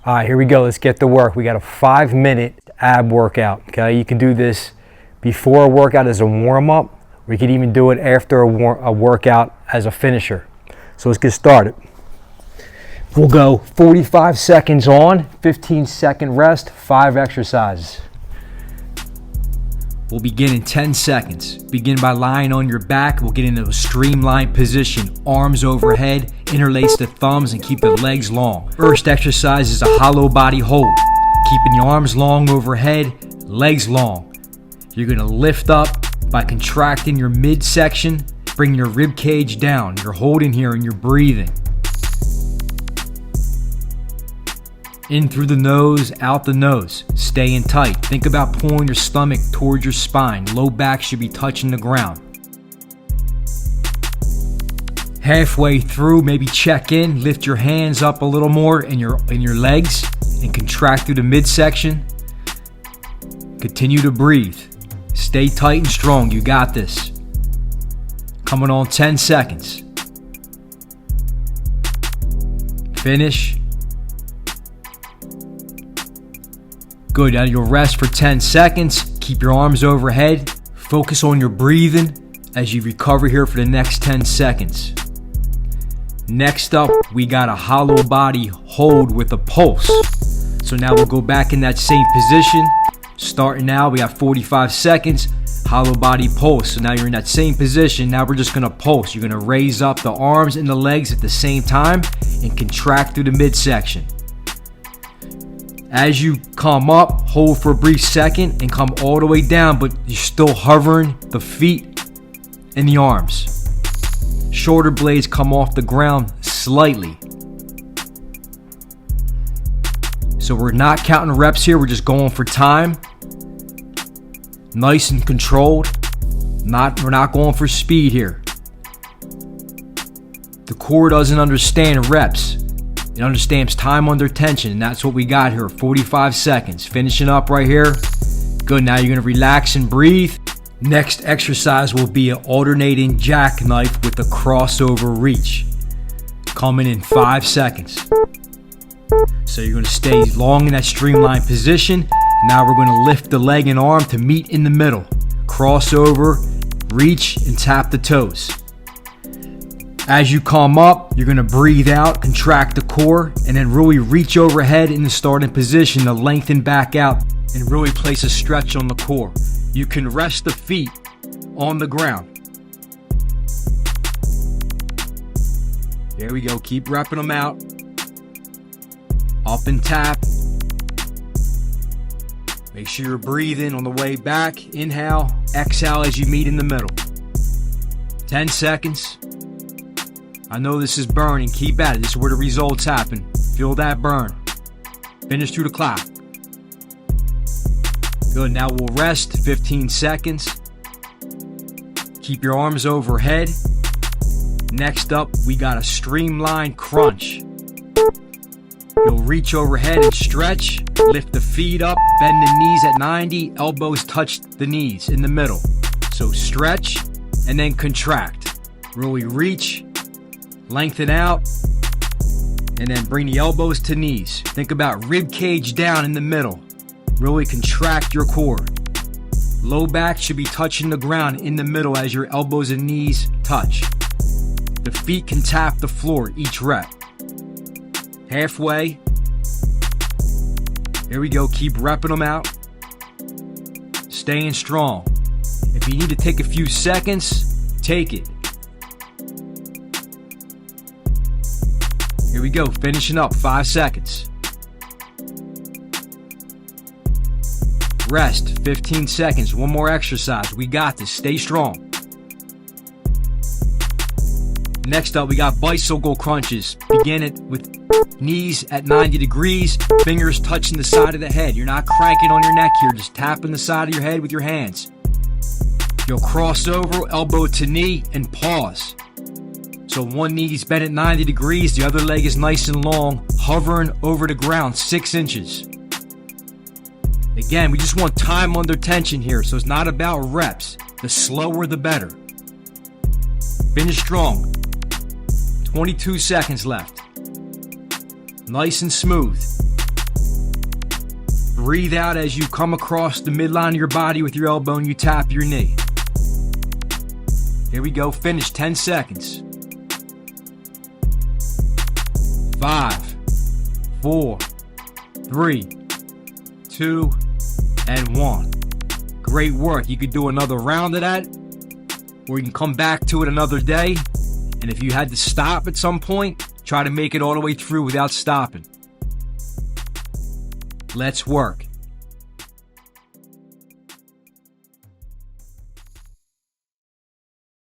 All right, here we go. Let's get to work. We got a 5-minute ab workout. Okay, you can do this before a workout as a warm-up, or you can even do it after a workout as a finisher. So let's get started. We'll go 45 seconds on, 15-second rest, 5 exercises. We'll begin in 10 seconds. Begin by lying on your back. We'll get into a streamlined position. Arms overhead, interlace the thumbs and keep the legs long. First exercise is a hollow body hold. Keeping the arms long overhead, legs long. You're gonna lift up by contracting your midsection, bring your rib cage down. You're holding here and you're breathing. In through the nose, out the nose. Staying tight. Think about pulling your stomach towards your spine. Low back should be touching the ground. Halfway through, maybe check in. Lift your hands up a little more in your legs and contract through the midsection. Continue to breathe. Stay tight and strong. You got this. Coming on 10 seconds. Finish. Good, now you'll rest for 10 seconds. Keep your arms overhead. Focus on your breathing as you recover here for the next 10 seconds. Next up, we got a hollow body hold with a pulse. So now we'll go back in that same position. Starting now, we got 45 seconds, hollow body pulse. So now you're in that same position. Now we're just gonna pulse. You're gonna raise up the arms and the legs at the same time and contract through the midsection. As you come up, hold for a brief second and come all the way down, but you're still hovering the feet and the arms. Shoulder blades come off the ground slightly. So we're not counting reps here, we're just going for time. Nice and controlled. We're not going for speed here. The core doesn't understand reps. It understands time under tension, and that's what we got here, 45 seconds. Finishing up right here. Good, now you're gonna relax and breathe. Next exercise will be an alternating jackknife with a crossover reach. Coming in 5 seconds. So you're gonna stay long in that streamlined position. Now we're gonna lift the leg and arm to meet in the middle. Crossover, reach, and tap the toes. As you come up, you're gonna breathe out, contract the core, and then really reach overhead in the starting position to lengthen back out and really place a stretch on the core. You can rest the feet on the ground. There we go, keep repping them out. Up and tap. Make sure you're breathing on the way back. Inhale, exhale as you meet in the middle. 10 seconds. I know this is burning. Keep at it. This is where the results happen. Feel that burn. Finish through the clock. Good. Now we'll rest 15 seconds. Keep your arms overhead. Next up, we got a Streamline Crunch. You'll reach overhead and stretch. Lift the feet up. Bend the knees at 90. Elbows touch the knees in the middle. So stretch and then contract. Really reach. Lengthen out, and then bring the elbows to knees. Think about rib cage down in the middle. Really contract your core. Low back should be touching the ground in the middle as your elbows and knees touch. The feet can tap the floor each rep. Halfway. Here we go, keep repping them out. Staying strong. If you need to take a few seconds, take it. Here we go, finishing up, 5 seconds. Rest, 15 seconds, one more exercise. We got this, stay strong. Next up, we got bicycle crunches. Begin it with knees at 90 degrees, fingers touching the side of the head. You're not cranking on your neck here, just tapping the side of your head with your hands. You'll cross over, elbow to knee, and pause. So one knee is bent at 90 degrees, the other leg is nice and long, hovering over the ground 6 inches. Again, we just want time under tension here, so it's not about reps. The slower, the better. Finish strong. 22 seconds left. Nice and smooth. Breathe out as you come across the midline of your body with your elbow and you tap your knee. Here we go. Finish 10 seconds. 5, 4, 3, 2, and 1. Great work. You could do another round of that, or you can come back to it another day. And if you had to stop at some point, try to make it all the way through without stopping. Let's work.